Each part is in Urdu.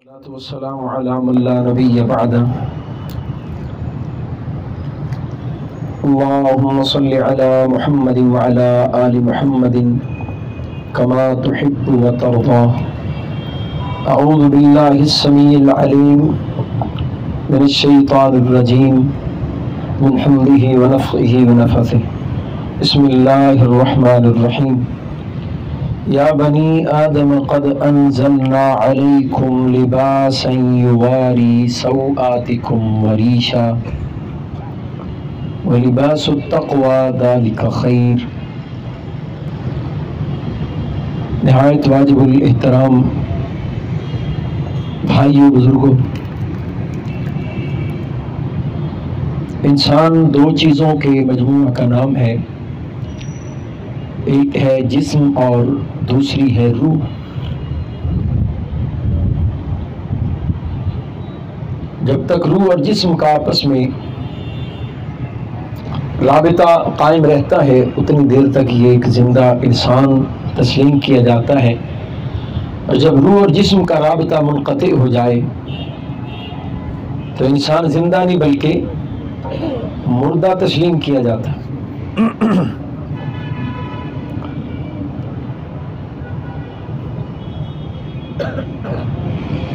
والصلاة والسلام على من لا نبي بعده. اللهم صل على محمد وعلى آل محمد كما تحب وترضى. أعوذ بالله السميع العليم من الشيطان الرجيم من حمده ونفخه ونفثه. بسم الله الرحمن الرحيم. یا بنی آدم قد انزلنا علیکم لباسا یواری سوآتکم وریشا ولباس التقوی ذلک خیر. نہایت واجب الاحترام بھائیو بزرگوں، انسان دو چیزوں کے مجموعہ کا نام ہے، ایک ہے جسم اور دوسری ہے روح. جب تک روح اور جسم کا آپس میں رابطہ قائم رہتا ہے اتنی دیر تک یہ ایک زندہ انسان تسلیم کیا جاتا ہے، اور جب روح اور جسم کا رابطہ منقطع ہو جائے تو انسان زندہ نہیں بلکہ مردہ تسلیم کیا جاتا ہے.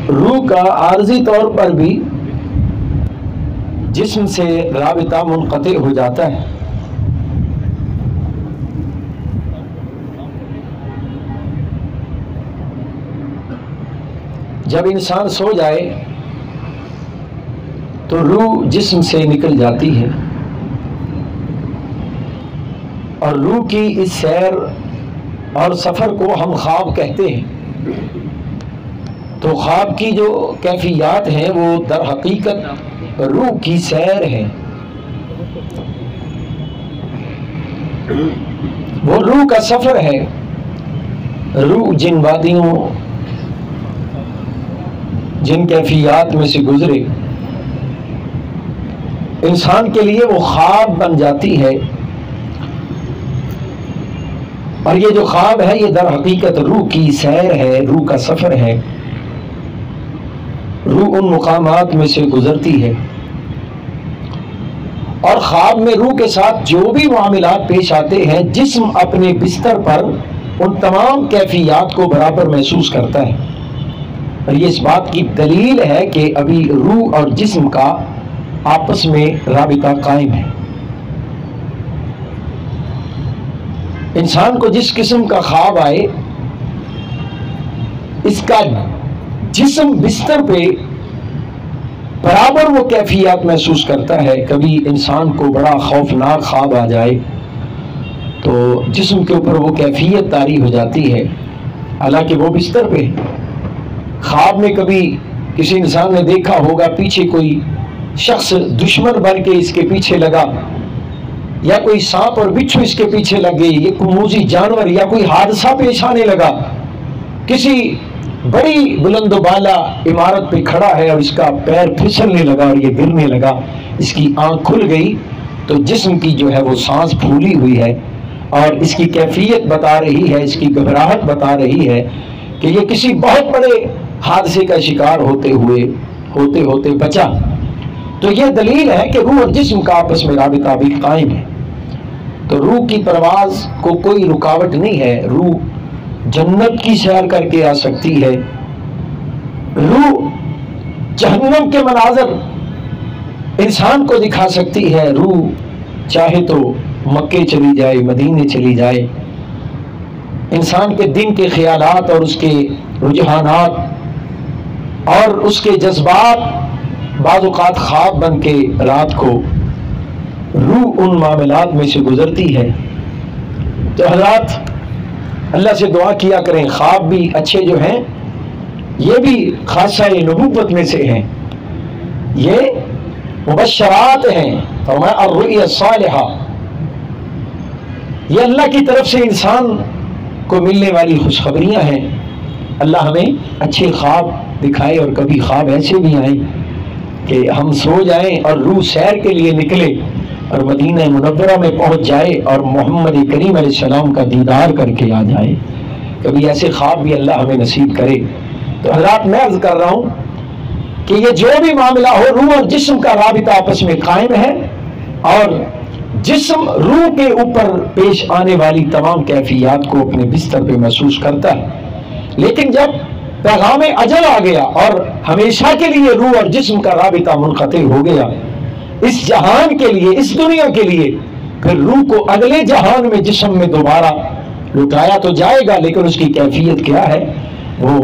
روح کا عارضی طور پر بھی جسم سے رابطہ منقطع ہو جاتا ہے. جب انسان سو جائے تو روح جسم سے نکل جاتی ہے، اور روح کی اس سیر اور سفر کو ہم خواب کہتے ہیں. تو خواب کی جو کیفیات ہیں وہ در حقیقت روح کی سیر ہے. وہ روح کا سفر ہے. روح جن وادیوں، جن کیفیات میں سے گزرے، انسان کے لیے وہ خواب بن جاتی ہے. اور یہ جو خواب ہے یہ در حقیقت روح کی سیر ہے، روح کا سفر ہے. روح ان مقامات میں سے گزرتی ہے، اور خواب میں روح کے ساتھ جو بھی معاملات پیش آتے ہیں جسم اپنے بستر پر ان تمام کیفیات کو برابر محسوس کرتا ہے. اور یہ اس بات کی دلیل ہے کہ ابھی روح اور جسم کا آپس میں رابطہ قائم ہے. انسان کو جس قسم کا خواب آئے اس کا جسم بستر پہ برابر وہ کیفیات محسوس کرتا ہے. کبھی انسان کو بڑا خوفناک خواب آ جائے تو جسم کے اوپر وہ کیفیت طاری ہو جاتی ہے، حالانکہ وہ بستر پہ. خواب میں کبھی کسی انسان نے دیکھا ہوگا پیچھے کوئی شخص دشمن بن کے اس کے پیچھے لگا، یا کوئی سانپ اور بچھو اس کے پیچھے لگ گئی، یہ کوئی موذی جانور یا کوئی حادثہ پیش آنے لگا، کسی بڑی بلند و بالا عمارت پہ کھڑا ہے اور اس کا پیر پھسلنے لگا اور یہ گرنے لگا، اس کی آنکھ کھل گئی تو جسم کی جو ہے وہ سانس پھولی ہوئی ہے اور اس کی کیفیت بتا رہی ہے، اس کی گھبراہٹ بتا رہی ہے کہ یہ کسی بہت بڑے حادثے کا شکار ہوتے بچا. تو یہ دلیل ہے کہ روح اور جسم کا آپس میں رابطہ بھی قائم ہے. تو روح کی پرواز کو کوئی رکاوٹ نہیں ہے. روح جنت کی سیر کر کے آ سکتی ہے، روح جہنم کے مناظر انسان کو دکھا سکتی ہے. روح چاہے تو مکے چلی جائے، مدینے چلی جائے. انسان کے دن کے خیالات اور اس کے رجحانات اور اس کے جذبات بعض اوقات خواب بن کے رات کو روح ان معاملات میں سے گزرتی ہے. تو حضرات اللہ سے دعا کیا کریں، خواب بھی اچھے جو ہیں یہ بھی خاصہ نبوت میں سے ہیں، یہ مبشرات ہیں. فرمایا الرؤیا الصالحہ، یہ اللہ کی طرف سے انسان کو ملنے والی خوشخبریاں ہیں. اللہ ہمیں اچھے خواب دکھائے، اور کبھی خواب ایسے بھی آئیں کہ ہم سو جائیں اور روح سیر کے لیے نکلے اور مدینہ منورہ میں پہنچ جائے اور محمد کریم علیہ السلام کا دیدار کر کے آ جائے. کبھی ایسے خواب بھی اللہ ہمیں نصیب کرے. تو حضرات میں عرض کر رہا ہوں کہ یہ جو بھی معاملہ ہو، روح اور جسم کا رابطہ آپس میں قائم ہے، اور جسم روح کے اوپر پیش آنے والی تمام کیفیات کو اپنے بستر پہ محسوس کرتا ہے۔ لیکن جب پیغام اجل آ گیا اور ہمیشہ کے لیے روح اور جسم کا رابطہ منقطع ہو گیا اس جہان کے لیے، اس دنیا کے لیے، پھر روح کو اگلے جہان میں جسم میں دوبارہ لٹایا تو جائے گا، لیکن اس کی کیفیت کیا ہے وہ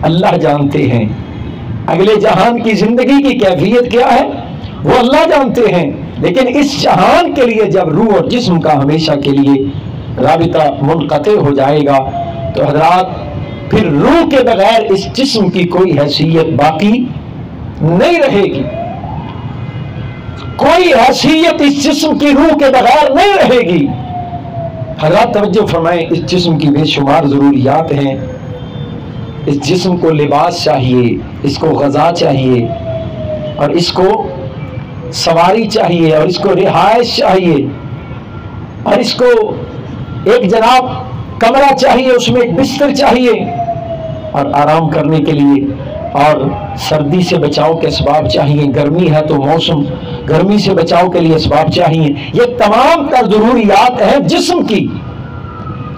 اللہ جانتے ہیں۔ اگلے جہان کی زندگی کی کیفیت کیا ہے وہ اللہ جانتے ہیں، لیکن اس جہان کے لیے جب روح اور جسم کا ہمیشہ کے لیے رابطہ منقطع ہو جائے گا تو حضرات پھر روح کے بغیر اس جسم کی کوئی حیثیت باقی نہیں رہے گی، کوئی حیثیت اس جسم کی روح کے بغیر نہیں رہے گی۔ حضرات توجہ فرمائیں، اس جسم کی بے شمار ضروریات ہیں۔ اس جسم کو لباس چاہیے، اس کو غذا چاہیے، اور اس کو سواری چاہیے، اور اس کو رہائش چاہیے، اور اس کو ایک جناب کمرہ چاہیے، اس میں ایک بستر چاہیے، اور آرام کرنے کے لیے، اور سردی سے بچاؤ کے اسباب چاہیے، گرمی ہے تو موسم گرمی سے بچاؤ کے لیے اسباب چاہیے۔ یہ تمام تر ضروریات ہیں جسم کی،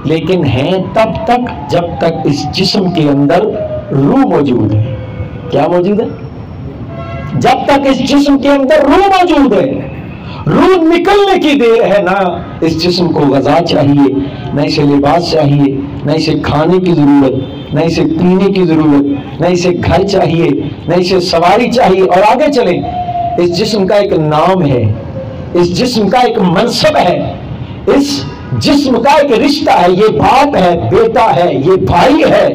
لیکن ہیں تب تک جب تک اس جسم کے اندر روح موجود ہے۔ کیا موجود ہے؟ جب تک اس جسم کے اندر روح موجود ہے۔ روح نکلنے کی دیر ہے، نہ اس جسم کو غذا چاہیے، نہ اسے لباس چاہیے، نہ اسے کھانے کی ضرورت، نہ اسے پینے کی ضرورت، نہ اسے گھر چاہیے، نہ اسے سواری چاہیے۔ اور آگے چلیں، اس جسم کا ایک نام ہے، اس جسم کا ایک منصب ہے، اس جسم کا ایک رشتہ ہے، یہ باپ ہے، بیٹا ہے، یہ بھائی ہے،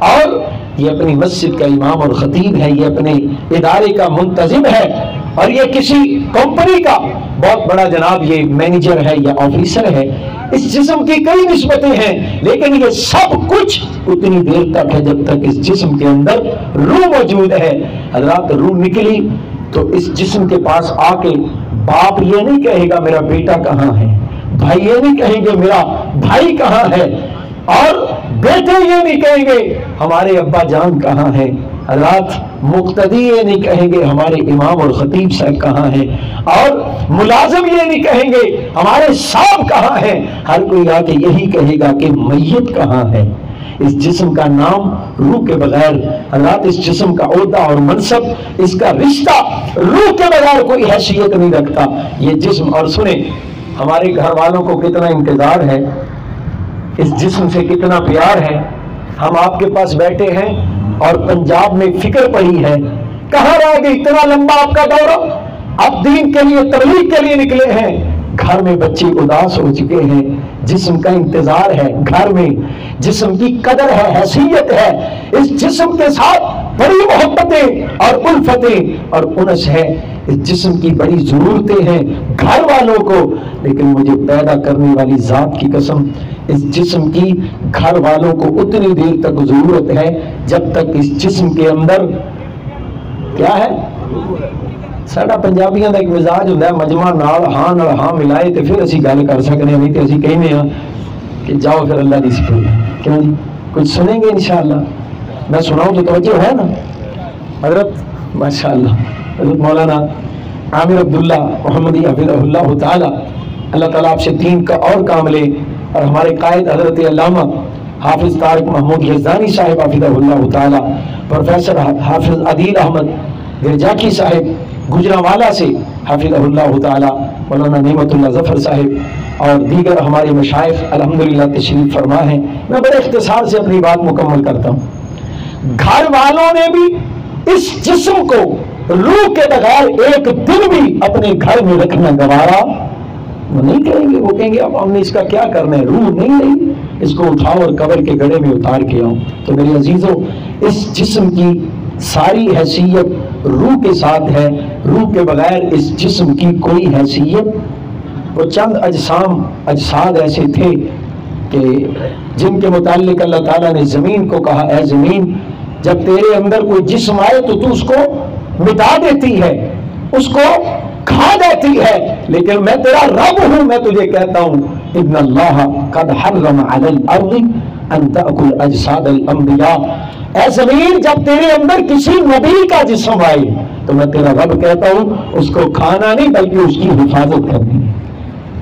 اور یہ اپنی مسجد کا امام اور خطیب ہے، یہ اپنے ادارے کا منتظم ہے، اور یہ کسی کمپنی کا بہت بڑا جناب یہ مینیجر ہے یا آفیسر ہے۔ اس جسم کی کئی نسبتیں ہیں، لیکن یہ سب کچھ اتنی دیر تک ہے جب تک اس جسم کے اندر روح موجود ہے۔ حضرات روح نکلی تو اس جسم کے پاس آ کے باپ یہ نہیں کہے گا میرا بیٹا کہاں ہے، بھائی یہ نہیں کہیں گے میرا بھائی کہاں ہے، اور بیٹے یہ نہیں کہیں گے ہمارے ابا جان کہاں ہے، حضرات مقتدی یہ نہیں کہیں گے ہمارے امام اور خطیب صاحب کہاں ہیں، اور ملازم یہ نہیں کہیں گے ہمارے صاحب کہاں ہیں، ہر کوئی آ کے یہی کہے گا کہ میت کہاں ہے۔ اس جسم کا نام روح کے بغیر، حضرات اس جسم کا عہدہ اور منصب، اس کا رشتہ روح کے بغیر کوئی حیثیت نہیں رکھتا یہ جسم۔ اور سنیں، ہمارے گھر والوں کو کتنا انتظار ہے، اس جسم سے کتنا پیار ہے۔ ہم آپ کے پاس بیٹھے ہیں اور پنجاب میں فکر پڑی ہے، کہاں رہ گئی اتنا لمبا آپ کا دورہ، اب دین کے لیے تبلیغ کے لیے نکلے ہیں، گھر میں بچے اداس ہو چکے ہیں، جسم کا انتظار ہے، گھر میں جسم کی قدر ہے، حیثیت ہے، اس جسم کے ساتھ بڑی محبتیں اور الفتیں اور انس ہے، اس جسم کی بڑی ضرورتیں ہیں گھر والوں کو، لیکن مجھے پیدا کرنے والی ذات کی قسم اس جسم کی گھر والوں کو اتنی دیر تک ضرورت ہے جب تک اس جسم کے اندر کیا ہے۔ ساڈا پنجابیاں دا ایک مزاج ہوندا ہے، مجمع نال ہاں ملائے تے پھر اسی گل کر سکنے، نہیں تے اسی کہنے ہاں کہ جاؤ پھر اللہ دی سپرد۔ کیوں جی کچھ سنیں گے انشاءاللہ؟ میں سناؤں تو توجہ ہے نا؟ حضرت ماشاءاللہ حضرت مولانا عامر عبداللہ محمدی حفظہ اللہ تعالی، اللہ تعالیٰ آپ سے دین کا اور کام لے، اور ہمارے قائد حضرت علامہ حافظ طارق محمود یزدانی صاحب حفظہ اللہ تعالی، پروفیسر حافظ عدیل احمد گرجاکی صاحب گجرانوالہ سے حفظہ اللہ تعالی، مولانا نعمت اللہ ظفر صاحب اور دیگر ہمارے مشائخ الحمدللہ تشریف فرما ہیں۔ میں بڑے اختصار سے اپنی بات مکمل کرتا ہوں۔ گھر والوں نے بھی اس جسم کو روح کے بغیر ایک دن بھی اپنے گھر میں رکھنا گوارا وہ نہیں کریں گے، وہ کہیں گے اب ہم نے اس کا کیا کرنا ہے، روح نہیں رہی، اس کو اٹھاؤ اور قبر کے گڑھے میں اتار کے آؤ۔ تو میرے عزیزوں، اس جسم کی ساری حیثیت روح کے ساتھ ہے، روح کے بغیر اس جسم کی کوئی حیثیت۔ وہ چند اجساد ایسے تھے کہ جن کے متعلق اللہ تعالیٰ نے زمین کو کہا اے زمین جب تیرے اندر کوئی جسم آئے تو تو اس کو مٹا دیتی ہے، اس کو کھا جاتی ہے، لیکن میں تیرا رب ہوں، میں تجھے کہتا ہوں ان اللہ قد حرم علی الارض ان تأکل اجساد الانبیاء، اے زمین جب تیرے اندر کسی نبی کا جسم آئے تو میں تیرا رب کہتا ہوں اس کو کھانا نہیں بلکہ اس کی حفاظت کرنی ہے۔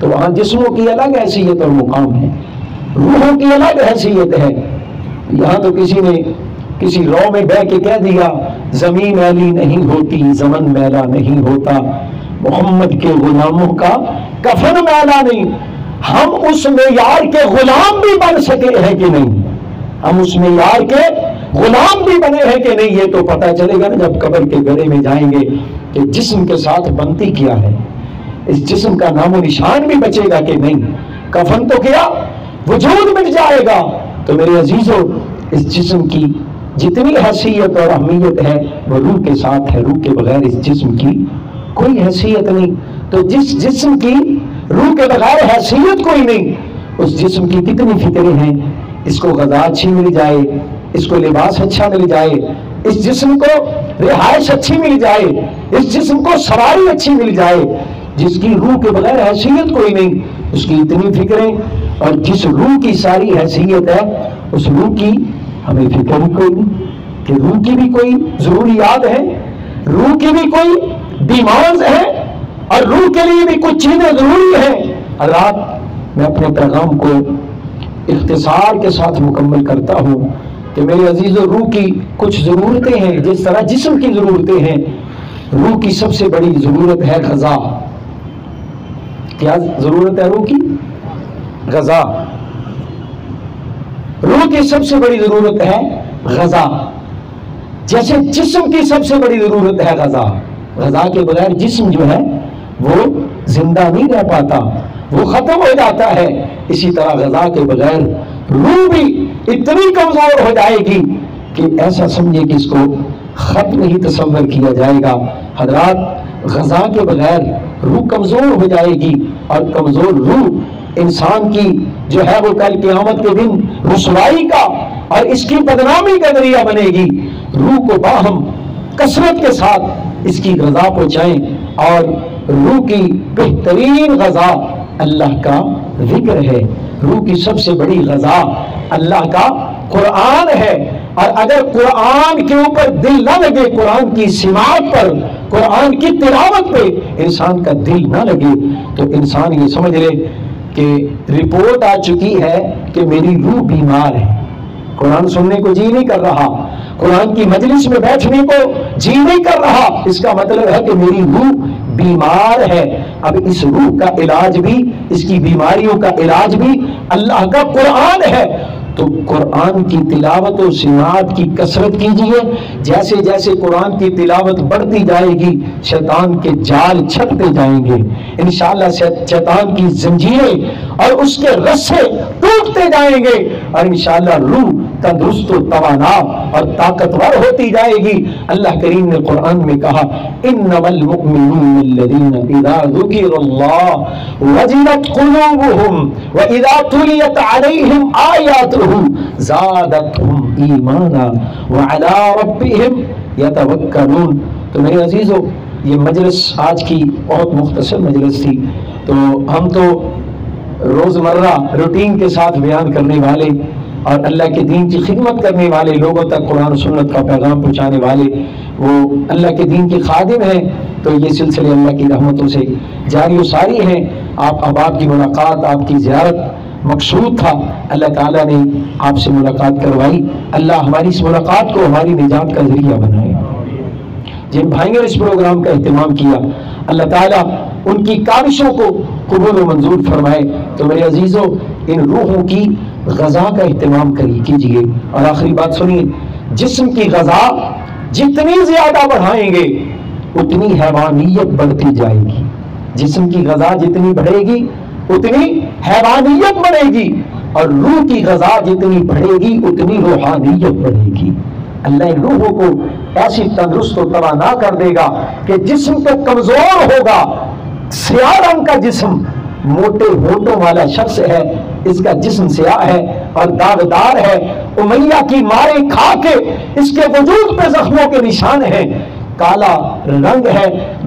تو وہاں جسموں کی الگ حیثیت اور مقام ہے، روحوں کی الگ حیثیت ہے۔ یہاں تو کسی نے کسی رو میں بہ کے کہہ دیا زمین میلی نہیں ہوتی، زمن میلا نہیں ہوتا، محمد کے غلاموں کا کفن میلا نہیں۔ ہم اس معیار کے غلام بھی بن سکے ہیں کہ نہیں؟ ہم اس معیار کے غلام بھی بنے ہیں کہ نہیں؟ یہ تو پتہ چلے گا نا جب قبر کے گڑھے میں جائیں گے کہ جسم کے ساتھ بنتی کیا ہے، اس جسم کا نام و نشان بھی بچے گا کہ نہیں؟ کفن تو کیا وجود مٹ جائے گا۔ تو میرے عزیزو، اس جسم کی جتنی حیثیت اور اہمیت ہے وہ روح کے ساتھ ہے، روح کے بغیر اس جسم کی کوئی حیثیت نہیں۔ تو جس جسم کی روح کے بغیر حیثیت کوئی نہیں، اس جسم کی کتنی فکریں ہیں، اس کو غذا اچھی مل جائے، اس کو لباس اچھا مل جائے، اس جسم کو رہائش اچھی مل جائے، اس جسم کو سواری اچھی مل جائے، جس کی روح کے بغیر حیثیت کوئی نہیں، اس کی اتنی فکریں، اور جس روح کی ساری حیثیت ہے اس روح کی ہمیں فکر بھی کوئی نہیں کہ روح کی بھی کوئی ضروریات ہیں، روح کی بھی کوئی ڈیمانڈز ہیں، اور روح کے لیے بھی کچھ چیزیں ضروری ہیں۔ رات میں اپنے پیغام کو اختصار کے ساتھ مکمل کرتا ہوں کہ میرے عزیز و روح کی کچھ ضرورتیں ہیں، جس طرح جسم کی ضرورتیں ہیں، روح کی سب سے بڑی ضرورت ہے غذا۔ کیا ضرورت ہے روح کی؟ غذا۔ روح کی سب سے بڑی ضرورت ہے غذا، جیسے جسم کی سب سے بڑی ضرورت ہے غذا۔ غذا کے بغیر جسم جو ہے وہ زندہ نہیں رہ پاتا، وہ ختم ہو جاتا ہے۔ اسی طرح غذا کے بغیر روح بھی اتنی کمزور ہو جائے گی کہ ایسا سمجھے کہ اس کو خط نہیں تصور کیا جائے گا۔ حضرات، غذا کے بغیر روح کمزور ہو جائے گی، اور کمزور روح انسان کی جو ہے وہ کل قیامت کے دن رسوائی کا اور اس کی بدنامی کا ذریعہ بنے گی۔ روح کو باہم کثرت کے ساتھ اس کی غذا پہنچائیں، اور روح کی بہترین غذا اللہ کا ذکر ہے۔ روح کی سب سے بڑی غذا اللہ کا قرآن ہے، اور اگر قرآن کے اوپر دل نہ لگے، قرآن کی سماعت پر، قرآن کی تلاوت پہ انسان کا دل نہ لگے، تو انسان یہ سمجھ لے کہ رپورٹ آ چکی ہے کہ میری روح بیمار ہے، قرآن سننے کو جی نہیں کر رہا، قرآن کی مجلس میں بیٹھنے کو جی نہیں کر رہا، اس کا مطلب ہے کہ میری روح بیمار ہے۔ اب اس روح کا علاج بھی، اس کی بیماریوں کا علاج بھی اللہ کا قرآن ہے۔ تو قرآن کی تلاوت و سماعت کی کثرت کیجئے۔ جیسے جیسے قرآن کی تلاوت بڑھتی جائے گی، شیطان کے جال چھٹتے جائیں گے انشاءاللہ، شیطان کی زنجیریں اور اس کے رسے ٹوٹتے جائیں گے، اور انشاءاللہ روح تندرست و توانا اور طاقتور ہوتی جائے گی۔ اللہ کریم نے قرآن میں کہا انما المؤمنون الذین اذا ذکر اللہ وجلت قلوبهم واذا تلیت علیہم آیاتہ زادتهم ایمانا وعلی ربهم یتوکلون۔ تو میرے عزیزو، یہ مجلس آج کی بہت مختصر مجلس تھی، تو ہم تو روزمرہ روٹین کے ساتھ بیان کرنے والے اور اللہ کے دین کی خدمت کرنے والے، لوگوں تک قرآن و سنت کا پیغام پہنچانے والے، وہ اللہ کے دین کی خادم ہیں، تو یہ سلسلے اللہ کی رحمتوں سے جاری و ساری ہیں۔ اب آپ کی ملاقات، آپ کی زیارت مقصود تھا، اللہ تعالیٰ نے آپ سے ملاقات کروائی۔ اللہ ہماری اس ملاقات کو ہماری نجات کا ذریعہ بنائے۔ جن بھائیوں نے اس پروگرام کا اہتمام کیا، اللہ تعالیٰ ان کی کاوشوں کو قبول و منظور فرمائے۔ تو میرے عزیزو، ان روحوں کی غذا کا اہتمام کیجیے۔ اور آخری بات سنیے، جسم کی غذا جتنی زیادہ بڑھائیں گے اتنی حیوانیت بڑھتی جائے گی۔ جسم کی غذا جتنی بڑھے گی اتنی حیوانیت بڑھے گی، اور روح کی غذا جتنی بڑھے گی اتنی روحانیت بڑھے گی۔ اللہ ان روحوں کو ایسی تندرست و توانا کر دے گا کہ جسم تو کمزور ہوگا، سیاہ رنگ کا جسم، موٹے ہونٹوں والا شخص ہے، اس کا جسم سیاہ ہے اور داغدار ہے، امیہ کی ماریں کھا کے اس کے وجود پہ زخموں کے نشان ہیں، کالا رنگ ہے،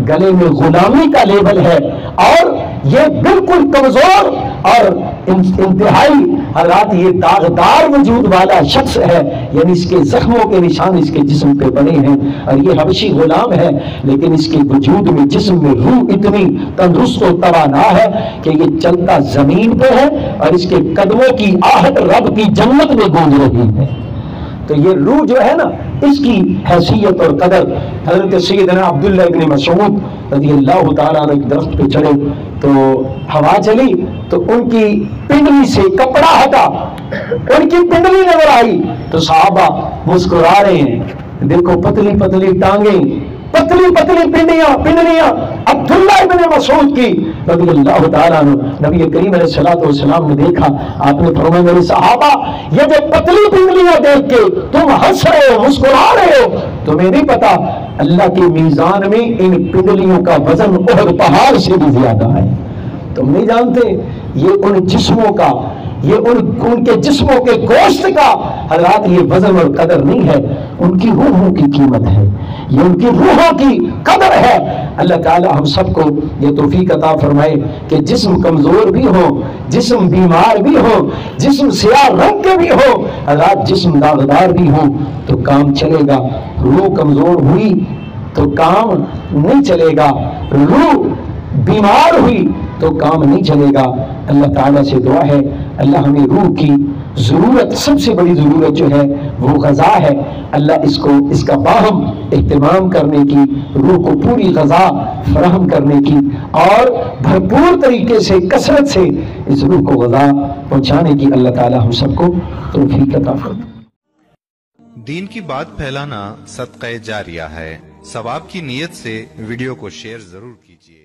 گلے میں غلامی کا لیبل ہے، اور یہ بالکل کمزور اور انتہائی حضرات یہ داغدار وجود والا شخص ہے، یعنی اس کے زخموں کے نشان اس کے جسم پہ بنے ہیں، اور یہ حبشی غلام ہے، لیکن اس کے وجود میں جسم میں روح اتنی تندرست و توانا ہے کہ یہ چلتا زمین پہ ہے اور اس کے قدموں کی آہٹ رب کی جنت میں گونج رہی ہے۔ تو یہ روح جو ہے نا، اس کی حیثیت اور قدر، حضرت سیدنا عبداللہ ابن مسعود رضی اللہ تعالیٰ عنہ ایک درخت پہ چڑھے تو ہوا چلی تو ان کی پنڈلی سے کپڑا ہٹا، ان کی پنڈلی نظر آئی تو صحابہ مسکرا رہے ہیں، دیکھو پتلی پتلی ٹانگیں، پتلی پتلی پنڈلیاں عبداللہ ابن مسعود کی رضی اللہ تعالیٰ عنہ۔ نبی کریم علیہ السلام نے دیکھا، آپ نے فرمایا میرے صحابہ یہ جو پتلی پنڈلیاں دیکھ کے تم ہنس رہے ہو، مسکرا رہے ہو، تمہیں نہیں پتا اللہ کے میزان میں ان پنڈلیوں کا وزن احد پہاڑ سے بھی زیادہ ہے۔ تم نہیں جانتے یہ ان جسموں کا، یہ ان کے جسموں کے گوشت کا حضرات یہ وزن اور قدر نہیں ہے، ان کی روحوں کی قیمت ہے، یہ ان کی روحوں کی قدر ہے۔ اللہ تعالی ہم سب کو یہ توفیق عطا فرمائے کہ جسم کمزور بھی ہو، جسم بیمار بھی ہو، جسم سیاہ رنگ کے بھی ہو، حضرات جسم داغدار بھی ہو تو کام چلے گا۔ روح کمزور ہوئی تو کام نہیں چلے گا، روح بیمار ہوئی تو کام نہیں چلے گا۔ اللہ تعالیٰ سے دعا ہے اللہ ہمیں روح کی ضرورت، سب سے بڑی ضرورت جو ہے وہ غذا ہے، اللہ اس کا باہم اہتمام کرنے کی، روح کو پوری غذا فراہم کرنے کی اور بھرپور طریقے سے کثرت سے اس روح کو غذا پہنچانے کی اللہ تعالیٰ ہم سب کو توفیق عطا فرمائے۔ دین کی بات پھیلانا صدقہ جاریہ ہے، ثواب کی نیت سے ویڈیو کو شیئر ضرور کیجیے۔